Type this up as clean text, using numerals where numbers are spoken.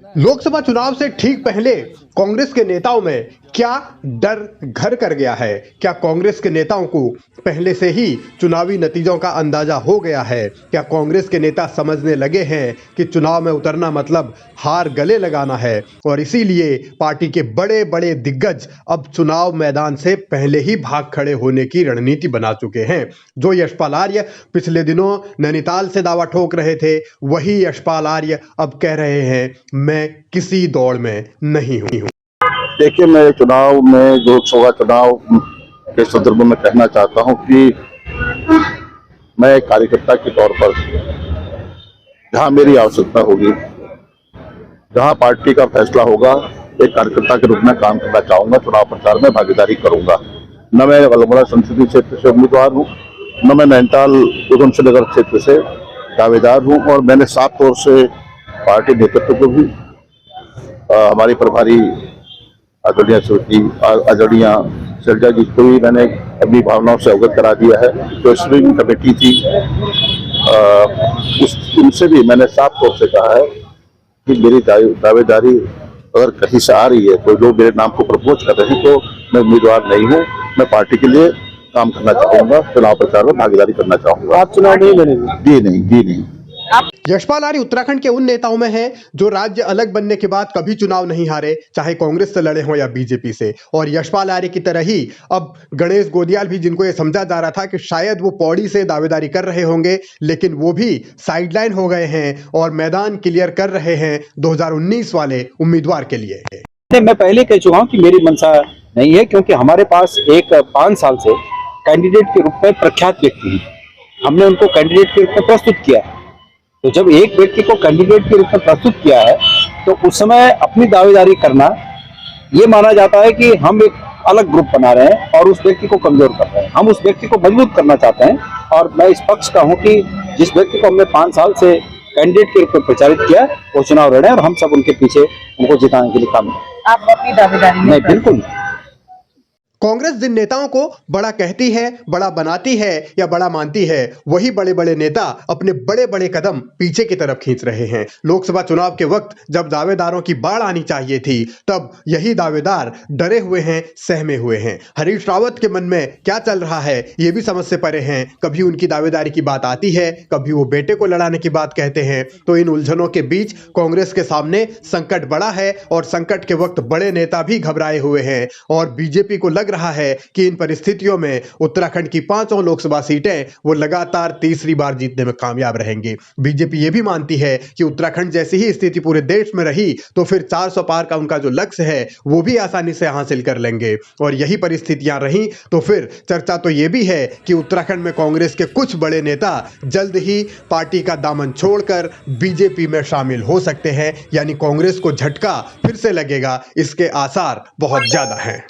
लोकसभा चुनाव से ठीक पहले कांग्रेस के नेताओं में क्या डर घर कर गया है? क्या कांग्रेस के नेताओं को पहले से ही चुनावी नतीजों का अंदाजा हो गया है? क्या कांग्रेस के नेता समझने लगे हैं कि चुनाव में उतरना मतलब हार गले लगाना है और इसीलिए पार्टी के बड़े बड़े दिग्गज अब चुनाव मैदान से पहले ही भाग खड़े होने की रणनीति बना चुके हैं? जो यशपाल आर्य पिछले दिनों नैनीताल से दावा ठोक रहे थे, वही यशपाल आर्य अब कह रहे हैं मैं किसी दौड़ में नहीं हूं। देखिए, मैं चुनाव में लोकसभा चुनाव के संदर्भ में कहना चाहता हूं कि मैं एक कार्यकर्ता के तौर पर जहां मेरी आवश्यकता होगी, जहां पार्टी का फैसला होगा, एक कार्यकर्ता के रूप में काम करना चाहूंगा। चुनाव प्रचार में भागीदारी करूंगा। न मैं अल्मोड़ा संसदीय क्षेत्र से उम्मीदवार हूं, न मैं नैनीताल उधमसिंह नगर क्षेत्र से दावेदार हूं और मैंने साफ तौर से पार्टी नेतृत्व को भी हमारी प्रभारी आदरणीय शैलजा जी को भी मैंने अपनी भावनाओं से अवगत करा दिया है। जो स्ट्रिंग कमेटी थी उनसे भी मैंने साफ तौर से कहा है कि मेरी दावेदारी अगर कहीं से आ रही है, कोई लोग मेरे नाम को प्रपोज कर रहे हैं, तो मैं उम्मीदवार नहीं हूँ। मैं पार्टी के लिए काम करना चाहूंगा, चुनाव प्रचार में भागीदारी करना चाहूंगा। आप चुनाव नहीं लड़ेंगे? जी नहीं। यशपाल आर्य उत्तराखंड के उन नेताओं में हैं जो राज्य अलग बनने के बाद कभी चुनाव नहीं हारे, चाहे कांग्रेस से लड़े हों या बीजेपी से। और यशपाल आर्य की तरह ही अब गणेश गोदियाल भी, जिनको ये समझा जा रहा था कि शायद वो पौड़ी से दावेदारी कर रहे होंगे, लेकिन वो भी साइडलाइन हो गए हैं और मैदान क्लियर कर रहे हैं 2019 वाले उम्मीदवार के लिए। मैं पहले कह चुका हूं कि मेरी मंशा नहीं है, क्योंकि हमारे पास एक 5 साल से कैंडिडेट के रूप में प्रख्यात व्यक्ति हैं। हमने उनको कैंडिडेट के रूप में प्रस्तुत किया। तो जब एक व्यक्ति को कैंडिडेट के रूप में प्रस्तुत किया है, तो उस समय अपनी दावेदारी करना ये माना जाता है कि हम एक अलग ग्रुप बना रहे हैं और उस व्यक्ति को कमजोर कर रहे हैं। हम उस व्यक्ति को मजबूत करना चाहते हैं और मैं इस पक्ष का हूं कि जिस व्यक्ति को हमने 5 साल से कैंडिडेट के रूप में प्रचारित किया, वो चुनाव लड़े और हम सब उनके पीछे उनको जिताने के लिए काम करें। आप अपनी दावेदारी नहीं, बिल्कुल। कांग्रेस जिन नेताओं को बड़ा कहती है, बड़ा बनाती है या बड़ा मानती है, वही बड़े बड़े नेता अपने बड़े बड़े कदम पीछे की तरफ खींच रहे हैं। लोकसभा चुनाव के वक्त जब दावेदारों की बाढ़ आनी चाहिए थी, तब यही दावेदार डरे हुए हैं, सहमे हुए हैं। हरीश रावत के मन में क्या चल रहा है, ये भी समझ से परे हैं। कभी उनकी दावेदारी की बात आती है, कभी वो बेटे को लड़ाने की बात कहते हैं। तो इन उलझनों के बीच कांग्रेस के सामने संकट बड़ा है और संकट के वक्त बड़े नेता भी घबराए हुए हैं और बीजेपी को लग रहा है कि इन परिस्थितियों में उत्तराखंड की 5 लोकसभा सीटें वो लगातार तीसरी बार जीतने में कामयाब रहेंगे। बीजेपी ये भी मानती है कि उत्तराखंड जैसी ही स्थिति पूरे देश में रही तो फिर 400 पार का उनका जो लक्ष्य है वो भी आसानी से हासिल कर लेंगे। और यही परिस्थितियां रही तो फिर चर्चा तो ये भी है कि उत्तराखंड में कांग्रेस के कुछ बड़े नेता जल्द ही पार्टी का दामन छोड़कर बीजेपी में शामिल हो सकते हैं, यानी कांग्रेस को झटका फिर से लगेगा, इसके आसार बहुत ज्यादा हैं।